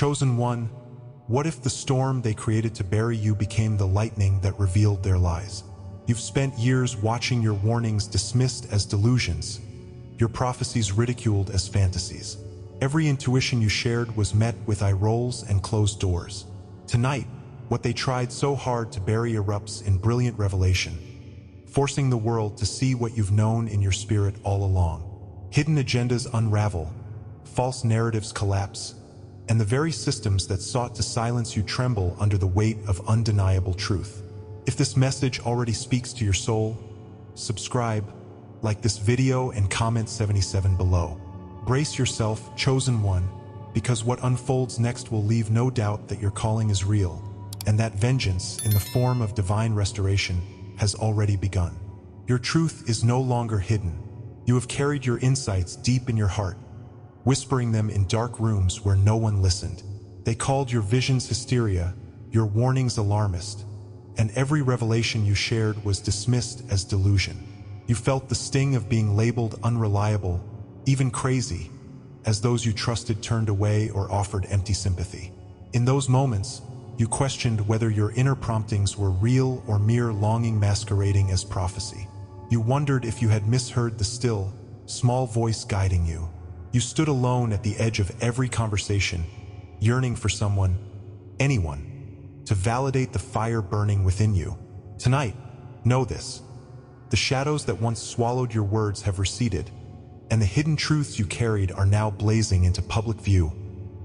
Chosen one, what if the storm they created to bury you became the lightning that revealed their lies? You've spent years watching your warnings dismissed as delusions, your prophecies ridiculed as fantasies. Every intuition you shared was met with eye rolls and closed doors. Tonight, what they tried so hard to bury erupts in brilliant revelation, forcing the world to see what you've known in your spirit all along. Hidden agendas unravel, false narratives collapse, and the very systems that sought to silence you tremble under the weight of undeniable truth. If this message already speaks to your soul, subscribe, like this video, and comment 77 below. Brace yourself, chosen one, because what unfolds next will leave no doubt that your calling is real, and that vengeance, in the form of divine restoration, has already begun. Your truth is no longer hidden. You have carried your insights deep in your heart, whispering them in dark rooms where no one listened. They called your visions hysteria, your warnings alarmist, and every revelation you shared was dismissed as delusion. You felt the sting of being labeled unreliable, even crazy, as those you trusted turned away or offered empty sympathy. In those moments, you questioned whether your inner promptings were real or mere longing masquerading as prophecy. You wondered if you had misheard the still, small voice guiding you. You stood alone at the edge of every conversation, yearning for someone, anyone, to validate the fire burning within you. Tonight, know this: the shadows that once swallowed your words have receded, and the hidden truths you carried are now blazing into public view,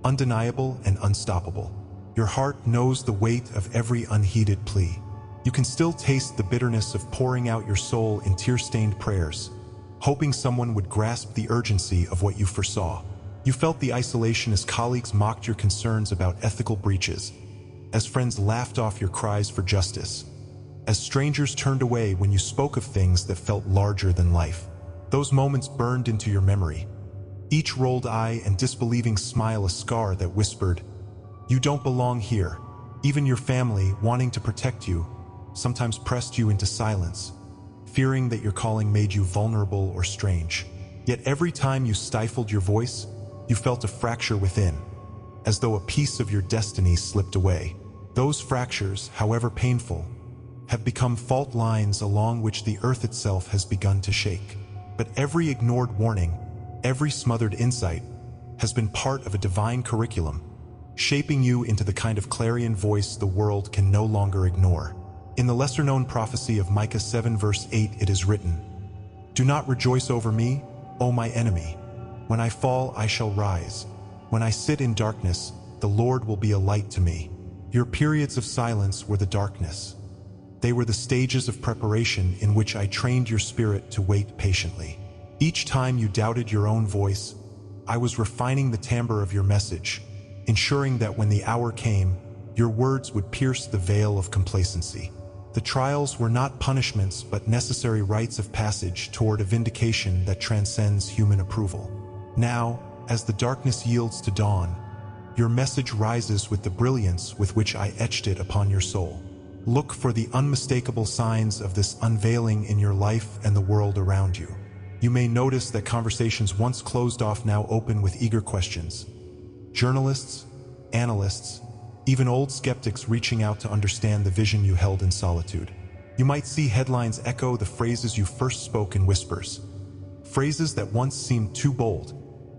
undeniable and unstoppable. Your heart knows the weight of every unheeded plea. You can still taste the bitterness of pouring out your soul in tear-stained prayers, hoping someone would grasp the urgency of what you foresaw. You felt the isolation as colleagues mocked your concerns about ethical breaches, as friends laughed off your cries for justice, as strangers turned away when you spoke of things that felt larger than life. Those moments burned into your memory, each rolled eye and disbelieving smile a scar that whispered, "You don't belong here." Even your family, wanting to protect you, sometimes pressed you into silence, fearing that your calling made you vulnerable or strange. Yet every time you stifled your voice, you felt a fracture within, as though a piece of your destiny slipped away. Those fractures, however painful, have become fault lines along which the earth itself has begun to shake. But every ignored warning, every smothered insight, has been part of a divine curriculum, shaping you into the kind of clarion voice the world can no longer ignore. In the lesser-known prophecy of Micah 7 verse 8 it is written, "Do not rejoice over me, O my enemy. When I fall, I shall rise. When I sit in darkness, the Lord will be a light to me." Your periods of silence were the darkness. They were the stages of preparation in which I trained your spirit to wait patiently. Each time you doubted your own voice, I was refining the timbre of your message, ensuring that when the hour came, your words would pierce the veil of complacency. The trials were not punishments but necessary rites of passage toward a vindication that transcends human approval. Now, as the darkness yields to dawn, your message rises with the brilliance with which I etched it upon your soul. Look for the unmistakable signs of this unveiling in your life and the world around you. You may notice that conversations once closed off now open with eager questions. Journalists, analysts, even old skeptics reaching out to understand the vision you held in solitude. You might see headlines echo the phrases you first spoke in whispers. Phrases that once seemed too bold,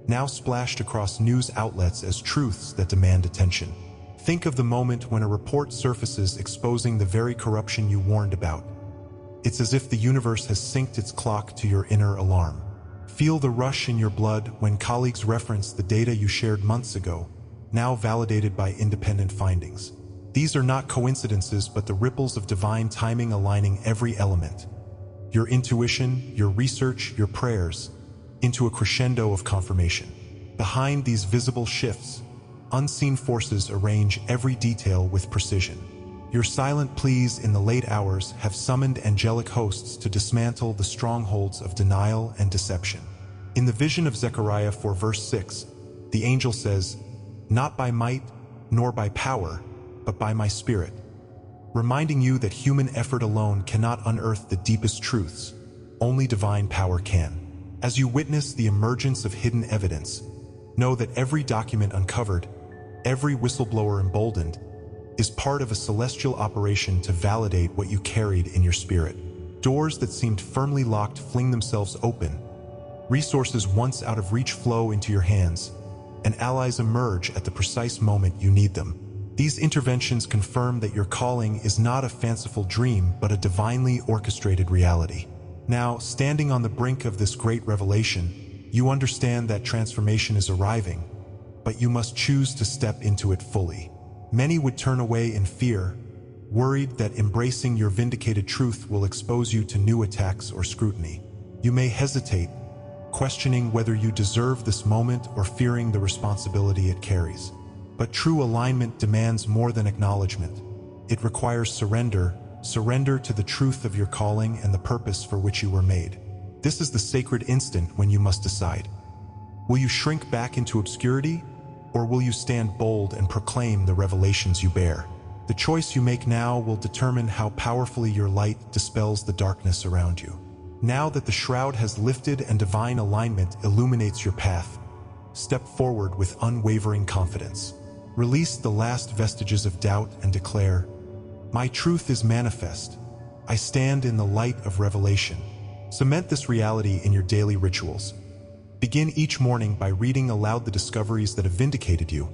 now splashed across news outlets as truths that demand attention. Think of the moment when a report surfaces exposing the very corruption you warned about. It's as if the universe has synced its clock to your inner alarm. Feel the rush in your blood when colleagues reference the data you shared months ago, now validated by independent findings. These are not coincidences but the ripples of divine timing aligning every element. Your intuition, your research, your prayers, into a crescendo of confirmation. Behind these visible shifts, unseen forces arrange every detail with precision. Your silent pleas in the late hours have summoned angelic hosts to dismantle the strongholds of denial and deception. In the vision of Zechariah 4 verse 6, the angel says, "Not by might, nor by power, but by my Spirit," reminding you that human effort alone cannot unearth the deepest truths. Only divine power can. As you witness the emergence of hidden evidence, know that every document uncovered, Every whistleblower emboldened is part of a celestial operation to validate what you carried in your spirit. Doors that seemed firmly locked fling themselves open. Resources once out of reach flow into your hands, and allies emerge at the precise moment you need them. These interventions confirm that your calling is not a fanciful dream, but a divinely orchestrated reality. Now, standing on the brink of this great revelation, you understand that transformation is arriving, but you must choose to step into it fully. Many would turn away in fear, worried that embracing your vindicated truth will expose you to new attacks or scrutiny. You may hesitate, questioning whether you deserve this moment or fearing the responsibility it carries. But true alignment demands more than acknowledgement. It requires surrender to the truth of your calling and the purpose for which you were made. This is the sacred instant when you must decide. Will you shrink back into obscurity, or will you stand bold and proclaim the revelations you bear? The choice you make now will determine how powerfully your light dispels the darkness around you. Now that the shroud has lifted and divine alignment illuminates your path, step forward with unwavering confidence. Release the last vestiges of doubt and declare, "My truth is manifest. I stand in the light of revelation." Cement this reality in your daily rituals. Begin each morning by reading aloud the discoveries that have vindicated you.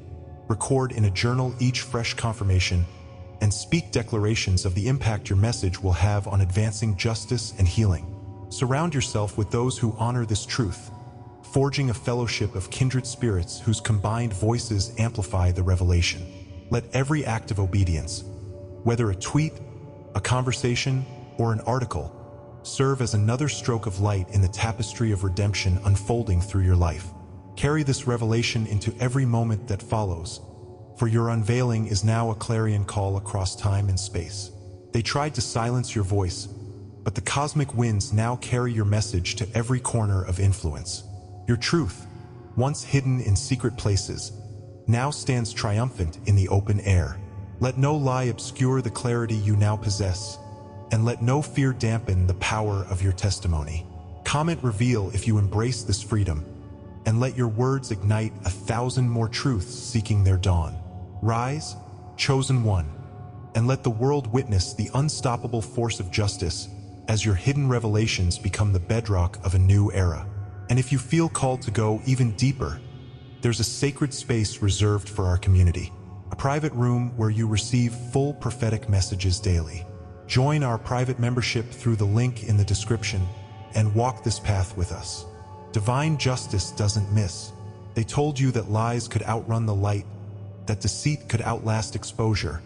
Record in a journal each fresh confirmation, and speak declarations of the impact your message will have on advancing justice and healing. Surround yourself with those who honor this truth, forging a fellowship of kindred spirits whose combined voices amplify the revelation. Let every act of obedience, whether a tweet, a conversation, or an article, serve as another stroke of light in the tapestry of redemption unfolding through your life. Carry this revelation into every moment that follows, for your unveiling is now a clarion call across time and space. They tried to silence your voice, but the cosmic winds now carry your message to every corner of influence. Your truth, once hidden in secret places, now stands triumphant in the open air. Let no lie obscure the clarity you now possess, and let no fear dampen the power of your testimony. Comment reveal if you embrace this freedom, and let your words ignite 1,000 more truths seeking their dawn. Rise, chosen one, and let the world witness the unstoppable force of justice as your hidden revelations become the bedrock of a new era. And if you feel called to go even deeper, there's a sacred space reserved for our community, a private room where you receive full prophetic messages daily. Join our private membership through the link in the description and walk this path with us. Divine justice doesn't miss. They told you that lies could outrun the light, that deceit could outlast exposure,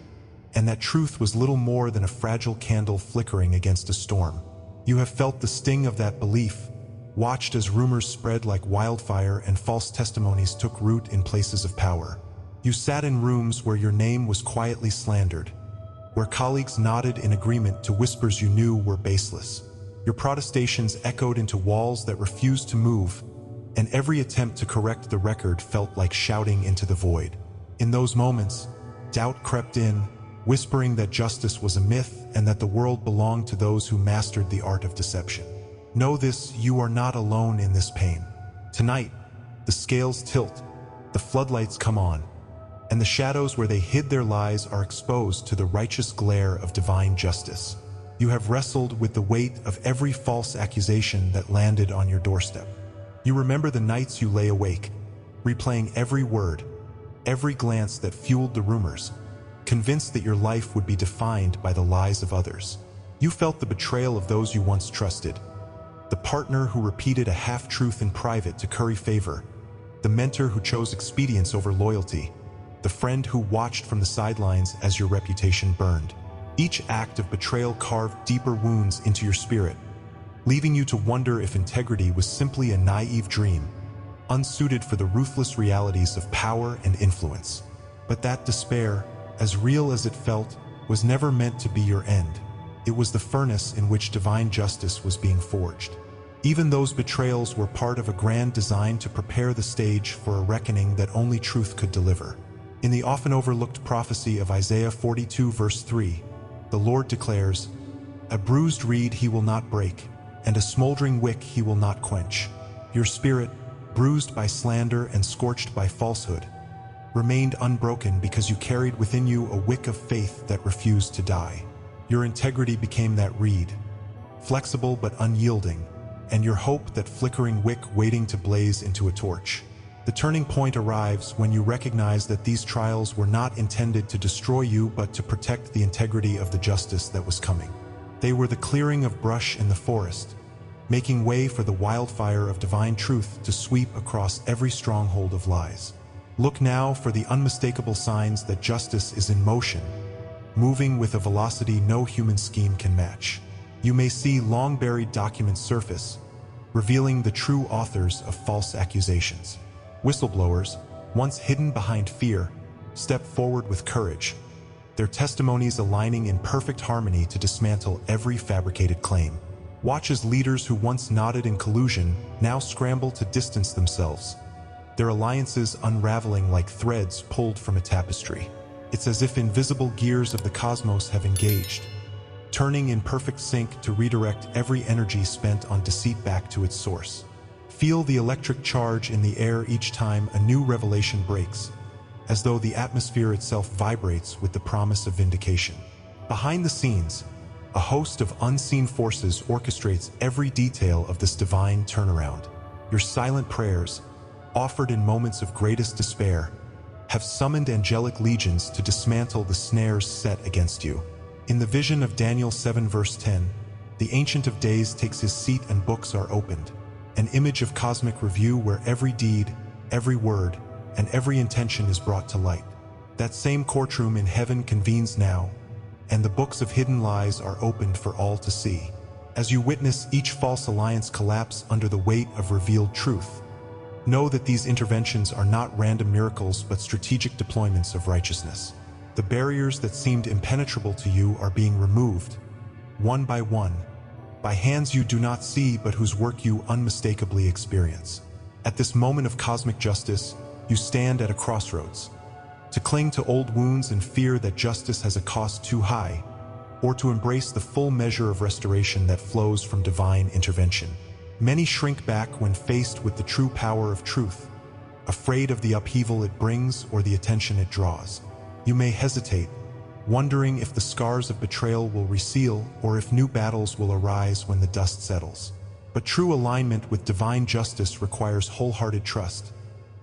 and that truth was little more than a fragile candle flickering against a storm. You have felt the sting of that belief, watched as rumors spread like wildfire and false testimonies took root in places of power. You sat in rooms where your name was quietly slandered, where colleagues nodded in agreement to whispers you knew were baseless. Your protestations echoed into walls that refused to move, and every attempt to correct the record felt like shouting into the void. In those moments, doubt crept in, whispering that justice was a myth and that the world belonged to those who mastered the art of deception. Know this, you are not alone in this pain. Tonight, the scales tilt, the floodlights come on, and the shadows where they hid their lies are exposed to the righteous glare of divine justice. You have wrestled with the weight of every false accusation that landed on your doorstep. You remember the nights you lay awake, replaying every word, every glance that fueled the rumors, convinced that your life would be defined by the lies of others. You felt the betrayal of those you once trusted, the partner who repeated a half-truth in private to curry favor, the mentor who chose expedience over loyalty, the friend who watched from the sidelines as your reputation burned. Each act of betrayal carved deeper wounds into your spirit, leaving you to wonder if integrity was simply a naive dream, unsuited for the ruthless realities of power and influence. But that despair, as real as it felt, was never meant to be your end. It was the furnace in which divine justice was being forged. Even those betrayals were part of a grand design to prepare the stage for a reckoning that only truth could deliver. In the often overlooked prophecy of Isaiah 42 verse 3, the Lord declares, "A bruised reed he will not break, and a smoldering wick he will not quench." Your spirit, bruised by slander and scorched by falsehood, remained unbroken because you carried within you a wick of faith that refused to die. Your integrity became that reed, flexible but unyielding, and your hope that flickering wick waiting to blaze into a torch. The turning point arrives when you recognize that these trials were not intended to destroy you but to protect the integrity of the justice that was coming. They were the clearing of brush in the forest, making way for the wildfire of divine truth to sweep across every stronghold of lies. Look now for the unmistakable signs that justice is in motion, moving with a velocity no human scheme can match. You may see long-buried documents surface, revealing the true authors of false accusations. Whistleblowers, once hidden behind fear, step forward with courage, their testimonies aligning in perfect harmony to dismantle every fabricated claim. Watch as leaders who once nodded in collusion now scramble to distance themselves, their alliances unraveling like threads pulled from a tapestry. It's as if invisible gears of the cosmos have engaged, turning in perfect sync to redirect every energy spent on deceit back to its source. Feel the electric charge in the air each time a new revelation breaks, as though the atmosphere itself vibrates with the promise of vindication. Behind the scenes, a host of unseen forces orchestrates every detail of this divine turnaround. Your silent prayers, offered in moments of greatest despair, have summoned angelic legions to dismantle the snares set against you. In the vision of Daniel 7 verse 10, the Ancient of Days takes his seat and books are opened, an image of cosmic review where every deed, every word, and every intention is brought to light. That same courtroom in heaven convenes now, and the books of hidden lies are opened for all to see. As you witness each false alliance collapse under the weight of revealed truth, know that these interventions are not random miracles but strategic deployments of righteousness. The barriers that seemed impenetrable to you are being removed, one, by hands you do not see but whose work you unmistakably experience. At this moment of cosmic justice, you stand at a crossroads. To cling to old wounds and fear that justice has a cost too high, or to embrace the full measure of restoration that flows from divine intervention. Many shrink back when faced with the true power of truth, afraid of the upheaval it brings or the attention it draws. You may hesitate, wondering if the scars of betrayal will reseal or if new battles will arise when the dust settles. But true alignment with divine justice requires wholehearted trust,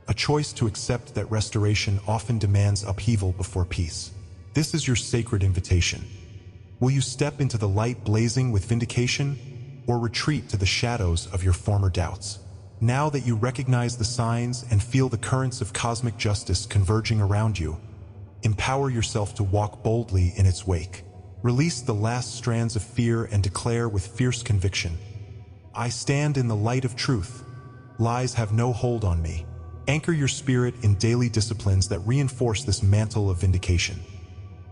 a choice to accept that restoration often demands upheaval before peace. This is your sacred invitation. Will you step into the light blazing with vindication, or retreat to the shadows of your former doubts? Now that you recognize the signs and feel the currents of cosmic justice converging around you, empower yourself to walk boldly in its wake. Release the last strands of fear and declare with fierce conviction, I stand in the light of truth. Lies have no hold on me. Anchor your spirit in daily disciplines that reinforce this mantle of vindication.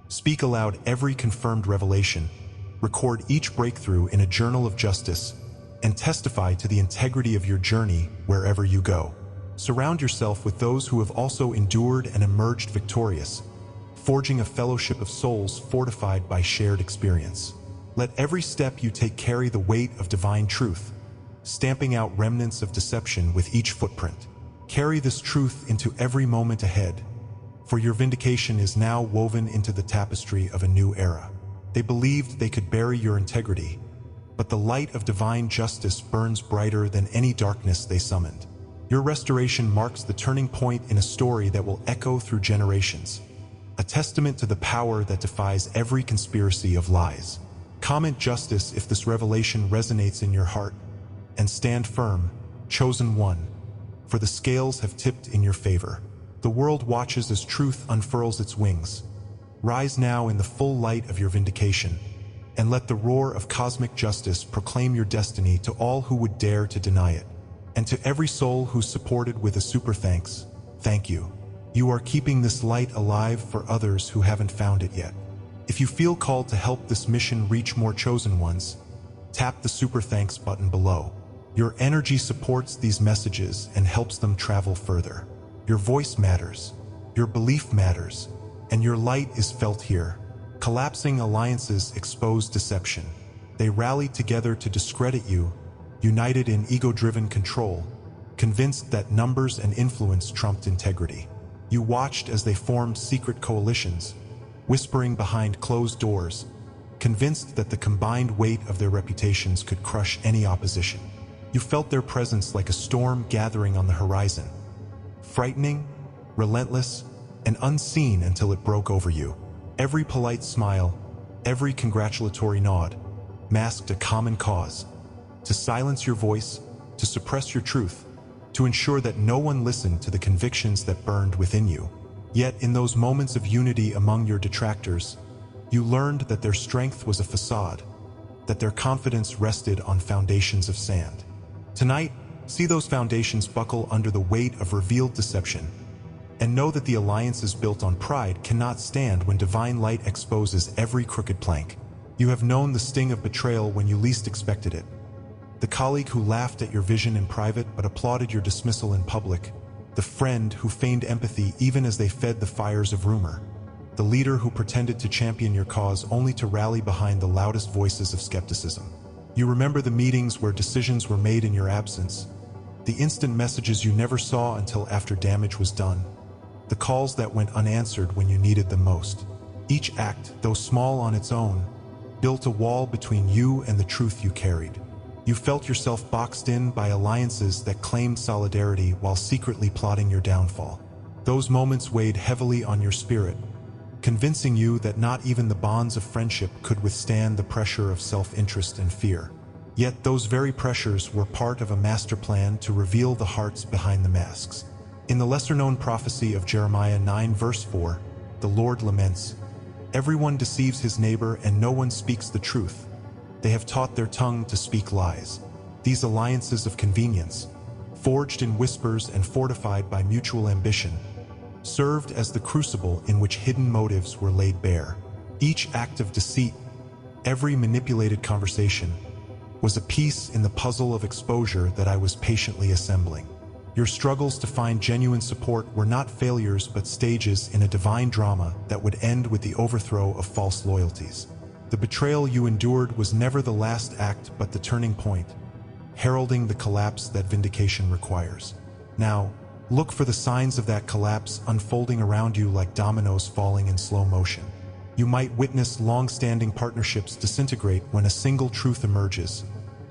Speak aloud every confirmed revelation, record each breakthrough in a journal of justice, and testify to the integrity of your journey wherever you go. Surround yourself with those who have also endured and emerged victorious, forging a fellowship of souls fortified by shared experience. Let every step you take carry the weight of divine truth, stamping out remnants of deception with each footprint. Carry this truth into every moment ahead, for your vindication is now woven into the tapestry of a new era. They believed they could bury your integrity, but the light of divine justice burns brighter than any darkness they summoned. Your restoration marks the turning point in a story that will echo through generations, a testament to the power that defies every conspiracy of lies. Comment justice if this revelation resonates in your heart, and stand firm, chosen one, for the scales have tipped in your favor. The world watches as truth unfurls its wings. Rise now in the full light of your vindication, and let the roar of cosmic justice proclaim your destiny to all who would dare to deny it. And to every soul who's supported with a super thanks, thank you. You are keeping this light alive for others who haven't found it yet. If you feel called to help this mission reach more chosen ones, tap the super thanks button below. Your energy supports these messages and helps them travel further. Your voice matters, your belief matters, and your light is felt here. Collapsing alliances expose deception. They rallied together to discredit you, united in ego-driven control, convinced that numbers and influence trumped integrity. You watched as they formed secret coalitions, whispering behind closed doors, convinced that the combined weight of their reputations could crush any opposition. You felt their presence like a storm gathering on the horizon, frightening, relentless, and unseen until it broke over you. Every polite smile, every congratulatory nod, masked a common cause: to silence your voice, to suppress your truth, to ensure that no one listened to the convictions that burned within you. Yet in those moments of unity among your detractors, you learned that their strength was a facade, that their confidence rested on foundations of sand. Tonight, see those foundations buckle under the weight of revealed deception, and know that the alliances built on pride cannot stand when divine light exposes every crooked plank. You have known the sting of betrayal when you least expected it. The colleague who laughed at your vision in private but applauded your dismissal in public. The friend who feigned empathy even as they fed the fires of rumor. The leader who pretended to champion your cause only to rally behind the loudest voices of skepticism. You remember the meetings where decisions were made in your absence, the instant messages you never saw until after damage was done, the calls that went unanswered when you needed them most. Each act, though small on its own, built a wall between you and the truth you carried. You felt yourself boxed in by alliances that claimed solidarity while secretly plotting your downfall. Those moments weighed heavily on your spirit, convincing you that not even the bonds of friendship could withstand the pressure of self-interest and fear. Yet those very pressures were part of a master plan to reveal the hearts behind the masks. In the lesser-known prophecy of Jeremiah 9 verse 4, the Lord laments, "Everyone deceives his neighbor and no one speaks the truth. They have taught their tongue to speak lies." These alliances of convenience, forged in whispers and fortified by mutual ambition, served as the crucible in which hidden motives were laid bare. Each act of deceit, every manipulated conversation, was a piece in the puzzle of exposure that I was patiently assembling. Your struggles to find genuine support were not failures but stages in a divine drama that would end with the overthrow of false loyalties. The betrayal you endured was never the last act but the turning point, heralding the collapse that vindication requires. Now, look for the signs of that collapse unfolding around you like dominoes falling in slow motion. You might witness long-standing partnerships disintegrate when a single truth emerges,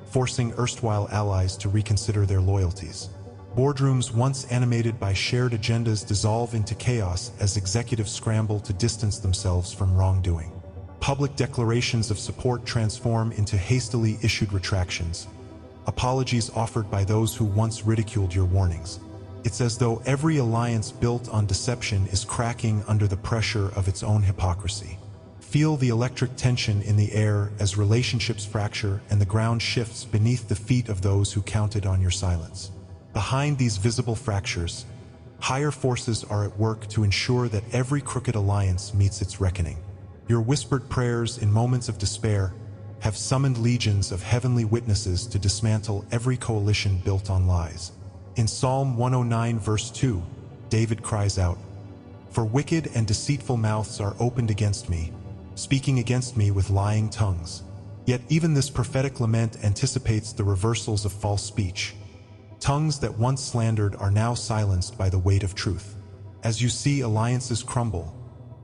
forcing erstwhile allies to reconsider their loyalties. Boardrooms once animated by shared agendas dissolve into chaos as executives scramble to distance themselves from wrongdoing. Public declarations of support transform into hastily issued retractions, apologies offered by those who once ridiculed your warnings. It's as though every alliance built on deception is cracking under the pressure of its own hypocrisy. Feel the electric tension in the air as relationships fracture and the ground shifts beneath the feet of those who counted on your silence. Behind these visible fractures, higher forces are at work to ensure that every crooked alliance meets its reckoning. Your whispered prayers in moments of despair have summoned legions of heavenly witnesses to dismantle every coalition built on lies. In Psalm 109 verse 2, David cries out, "For wicked and deceitful mouths are opened against me, speaking against me with lying tongues." Yet even this prophetic lament anticipates the reversals of false speech. Tongues that once slandered are now silenced by the weight of truth. As you see alliances crumble,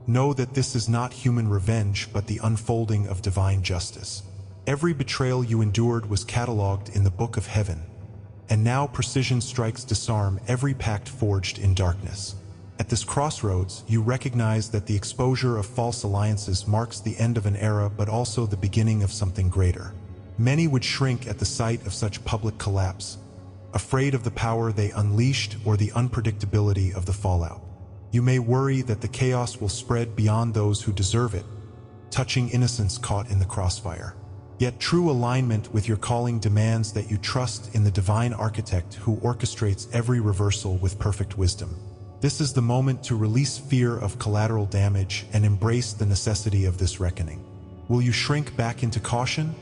know that this is not human revenge but the unfolding of divine justice. Every betrayal you endured was catalogued in the book of heaven, and now precision strikes disarm every pact forged in darkness. At this crossroads, you recognize that the exposure of false alliances marks the end of an era but also the beginning of something greater. Many would shrink at the sight of such public collapse, afraid of the power they unleashed or the unpredictability of the fallout. You may worry that the chaos will spread beyond those who deserve it, touching innocents caught in the crossfire. Yet true alignment with your calling demands that you trust in the divine architect who orchestrates every reversal with perfect wisdom. This is the moment to release fear of collateral damage and embrace the necessity of this reckoning. Will you shrink back into caution?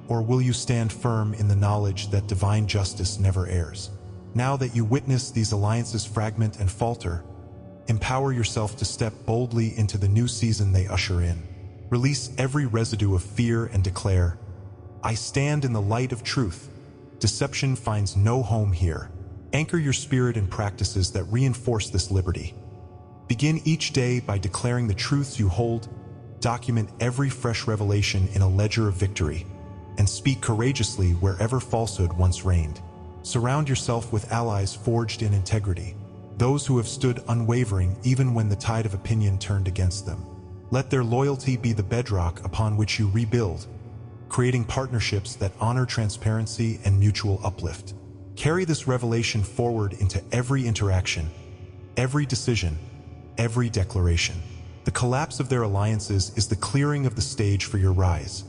Or will you stand firm in the knowledge that divine justice never errs? Now that you witness these alliances fragment and falter, empower yourself to step boldly into the new season they usher in. Release every residue of fear and declare, "I stand in the light of truth. Deception finds no home here." Anchor your spirit in practices that reinforce this liberty. Begin each day by declaring the truths you hold, document every fresh revelation in a ledger of victory, and speak courageously wherever falsehood once reigned. Surround yourself with allies forged in integrity, those who have stood unwavering even when the tide of opinion turned against them. Let their loyalty be the bedrock upon which you rebuild, creating partnerships that honor transparency and mutual uplift. Carry this revelation forward into every interaction, every decision, every declaration. The collapse of their alliances is the clearing of the stage for your rise,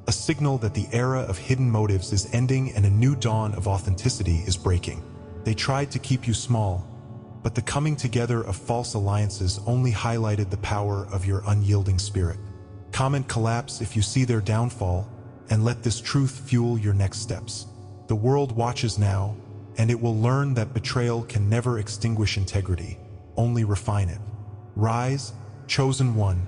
a signal that the era of hidden motives is ending and a new dawn of authenticity is breaking. They tried to keep you small, but the coming together of false alliances only highlighted the power of your unyielding spirit. Comment collapse if you see their downfall, and let this truth fuel your next steps. The world watches now, and it will learn that betrayal can never extinguish integrity, only refine it. Rise, chosen one,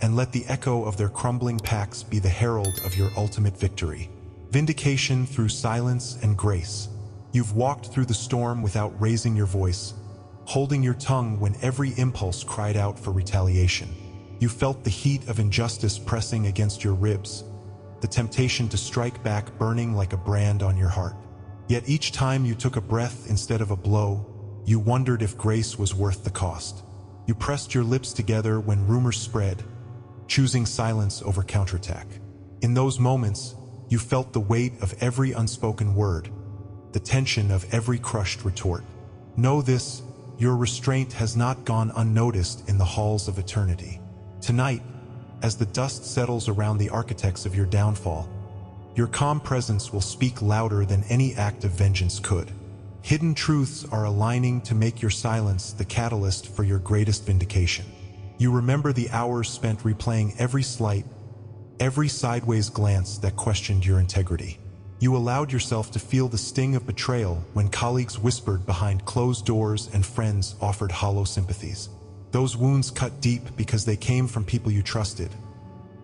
and let the echo of their crumbling packs be the herald of your ultimate victory. Vindication through silence and grace. You've walked through the storm without raising your voice, holding your tongue when every impulse cried out for retaliation. You felt the heat of injustice pressing against your ribs, the temptation to strike back burning like a brand on your heart. Yet each time you took a breath instead of a blow, you wondered if grace was worth the cost. You pressed your lips together when rumors spread, choosing silence over counterattack. In those moments, you felt the weight of every unspoken word, the tension of every crushed retort. Know this, your restraint has not gone unnoticed in the halls of eternity. Tonight, as the dust settles around the architects of your downfall, your calm presence will speak louder than any act of vengeance could. Hidden truths are aligning to make your silence the catalyst for your greatest vindication. You remember the hours spent replaying every slight, every sideways glance that questioned your integrity. You allowed yourself to feel the sting of betrayal when colleagues whispered behind closed doors and friends offered hollow sympathies. Those wounds cut deep because they came from people you trusted,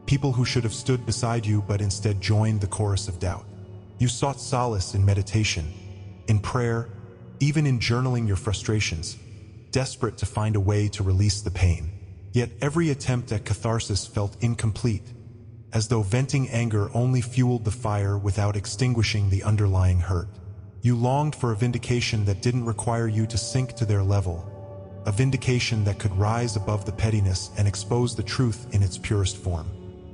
people who should have stood beside you but instead joined the chorus of doubt. You sought solace in meditation, in prayer, even in journaling your frustrations, desperate to find a way to release the pain. Yet every attempt at catharsis felt incomplete, as though venting anger only fueled the fire without extinguishing the underlying hurt. You longed for a vindication that didn't require you to sink to their level, a vindication that could rise above the pettiness and expose the truth in its purest form.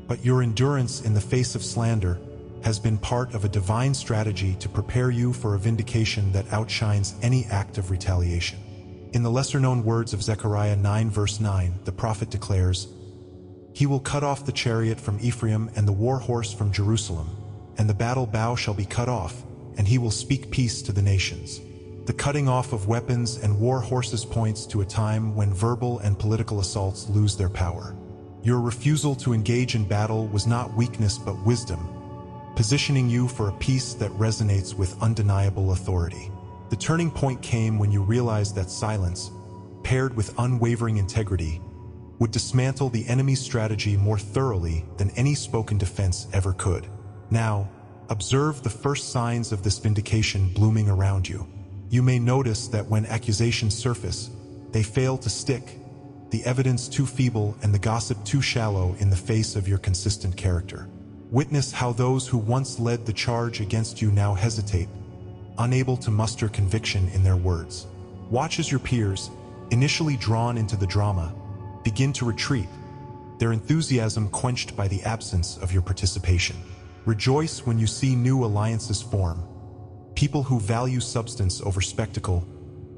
But your endurance in the face of slander has been part of a divine strategy to prepare you for a vindication that outshines any act of retaliation. In the lesser-known words of Zechariah 9 verse 9, the prophet declares, "He will cut off the chariot from Ephraim and the war horse from Jerusalem, and the battle bow shall be cut off, and he will speak peace to the nations." The cutting off of weapons and war horses points to a time when verbal and political assaults lose their power. Your refusal to engage in battle was not weakness but wisdom, positioning you for a peace that resonates with undeniable authority. The turning point came when you realized that silence, paired with unwavering integrity, would dismantle the enemy's strategy more thoroughly than any spoken defense ever could. Now, observe the first signs of this vindication blooming around you. You may notice that when accusations surface, they fail to stick, the evidence too feeble and the gossip too shallow in the face of your consistent character. Witness how those who once led the charge against you now hesitate, unable to muster conviction in their words. Watch as your peers, initially drawn into the drama, begin to retreat, their enthusiasm quenched by the absence of your participation. Rejoice when you see new alliances form, people who value substance over spectacle,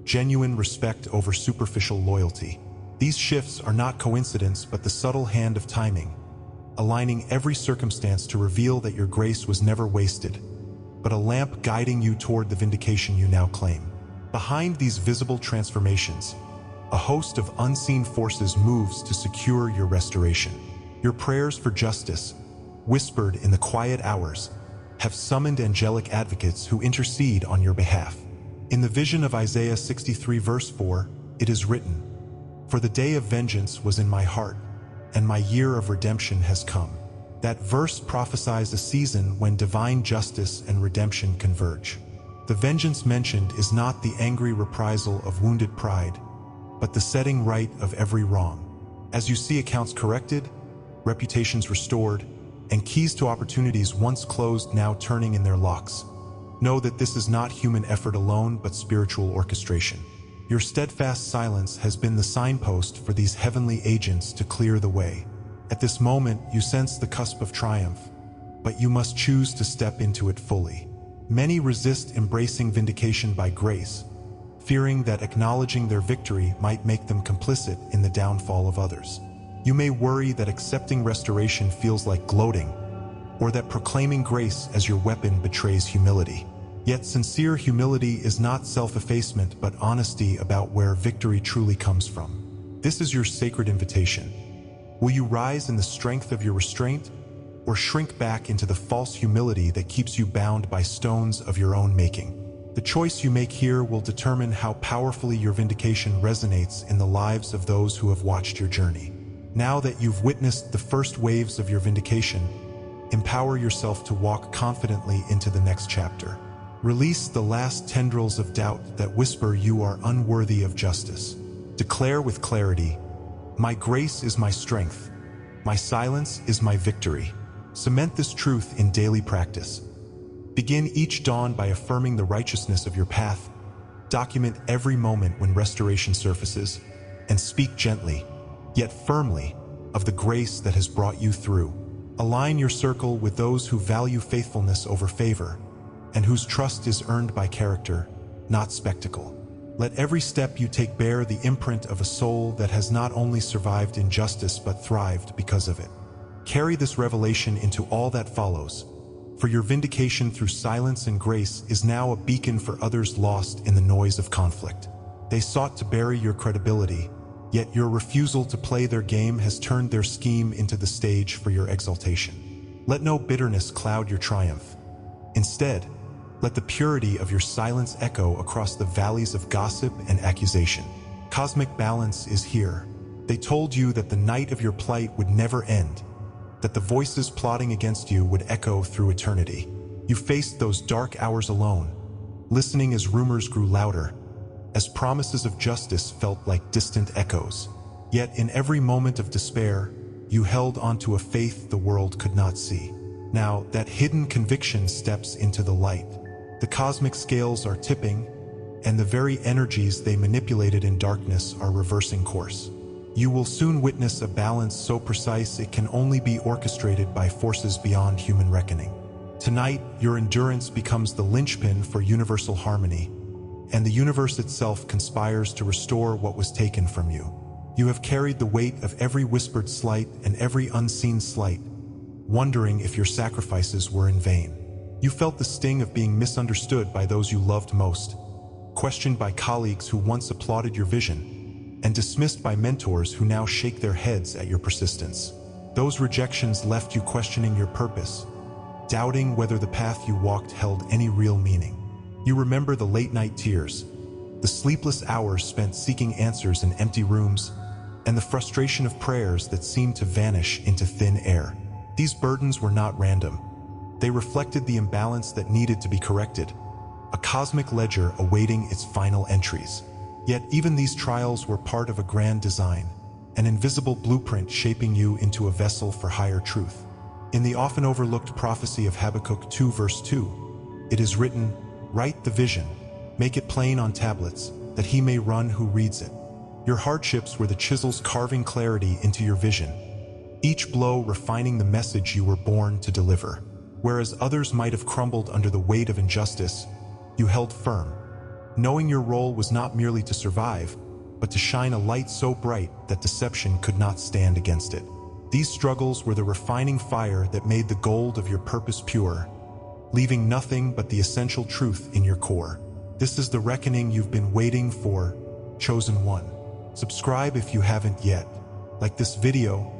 genuine respect over superficial loyalty. These shifts are not coincidence but the subtle hand of timing, aligning every circumstance to reveal that your grace was never wasted, but a lamp guiding you toward the vindication you now claim. Behind these visible transformations, a host of unseen forces moves to secure your restoration. Your prayers for justice, whispered in the quiet hours, have summoned angelic advocates who intercede on your behalf. In the vision of Isaiah 63 verse 4, it is written, "For the day of vengeance was in my heart, and my year of redemption has come." That verse prophesies a season when divine justice and redemption converge. The vengeance mentioned is not the angry reprisal of wounded pride, but the setting right of every wrong. As you see accounts corrected, reputations restored, and keys to opportunities once closed now turning in their locks, know that this is not human effort alone but spiritual orchestration. Your steadfast silence has been the signpost for these heavenly agents to clear the way. At this moment, you sense the cusp of triumph, but you must choose to step into it fully. Many resist embracing vindication by grace, fearing that acknowledging their victory might make them complicit in the downfall of others. You may worry that accepting restoration feels like gloating, or that proclaiming grace as your weapon betrays humility. Yet sincere humility is not self-effacement but honesty about where victory truly comes from. This is your sacred invitation. Will you rise in the strength of your restraint, or shrink back into the false humility that keeps you bound by stones of your own making? The choice you make here will determine how powerfully your vindication resonates in the lives of those who have watched your journey. Now that you've witnessed the first waves of your vindication, empower yourself to walk confidently into the next chapter. Release the last tendrils of doubt that whisper you are unworthy of justice. Declare with clarity, "My grace is my strength. My silence is my victory." Cement this truth in daily practice. Begin each dawn by affirming the righteousness of your path. Document every moment when restoration surfaces, and speak gently, yet firmly, of the grace that has brought you through. Align your circle with those who value faithfulness over favor, and whose trust is earned by character, not spectacle. Let every step you take bear the imprint of a soul that has not only survived injustice but thrived because of it. Carry this revelation into all that follows, for your vindication through silence and grace is now a beacon for others lost in the noise of conflict. They sought to bury your credibility, yet your refusal to play their game has turned their scheme into the stage for your exaltation. Let no bitterness cloud your triumph. Instead, let the purity of your silence echo across the valleys of gossip and accusation. Cosmic balance is here. They told you that the night of your plight would never end, that the voices plotting against you would echo through eternity. You faced those dark hours alone, listening as rumors grew louder, as promises of justice felt like distant echoes. Yet in every moment of despair, you held onto a faith the world could not see. Now, that hidden conviction steps into the light. The cosmic scales are tipping, and the very energies they manipulated in darkness are reversing course. You will soon witness a balance so precise it can only be orchestrated by forces beyond human reckoning. Tonight, your endurance becomes the linchpin for universal harmony, and the universe itself conspires to restore what was taken from you. You have carried the weight of every whispered slight and every unseen slight, wondering if your sacrifices were in vain. You felt the sting of being misunderstood by those you loved most, questioned by colleagues who once applauded your vision, and dismissed by mentors who now shake their heads at your persistence. Those rejections left you questioning your purpose, doubting whether the path you walked held any real meaning. You remember the late-night tears, the sleepless hours spent seeking answers in empty rooms, and the frustration of prayers that seemed to vanish into thin air. These burdens were not random. They reflected the imbalance that needed to be corrected, a cosmic ledger awaiting its final entries. Yet even these trials were part of a grand design, an invisible blueprint shaping you into a vessel for higher truth. In the often overlooked prophecy of Habakkuk 2 verse 2, it is written, "Write the vision, make it plain on tablets, that he may run who reads it." Your hardships were the chisels carving clarity into your vision, each blow refining the message you were born to deliver. Whereas others might have crumbled under the weight of injustice, you held firm, knowing your role was not merely to survive, but to shine a light so bright that deception could not stand against it. These struggles were the refining fire that made the gold of your purpose pure, leaving nothing but the essential truth in your core. This is the reckoning you've been waiting for, chosen one. Subscribe if you haven't yet, like this video,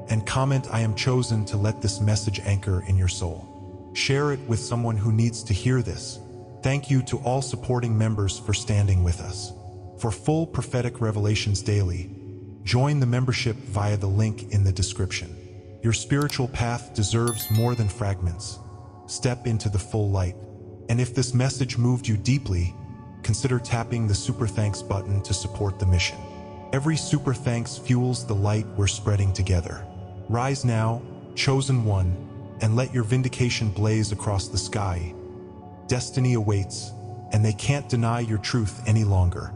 and comment "I am chosen" to let this message anchor in your soul. Share it with someone who needs to hear this. Thank you to all supporting members for standing with us. For full prophetic revelations daily, join the membership via the link in the description. Your spiritual path deserves more than fragments. Step into the full light. And if this message moved you deeply, consider tapping the super thanks button to support the mission. Every super thanks fuels the light we're spreading together. Rise now, chosen one, and let your vindication blaze across the sky. Destiny awaits, and they can't deny your truth any longer.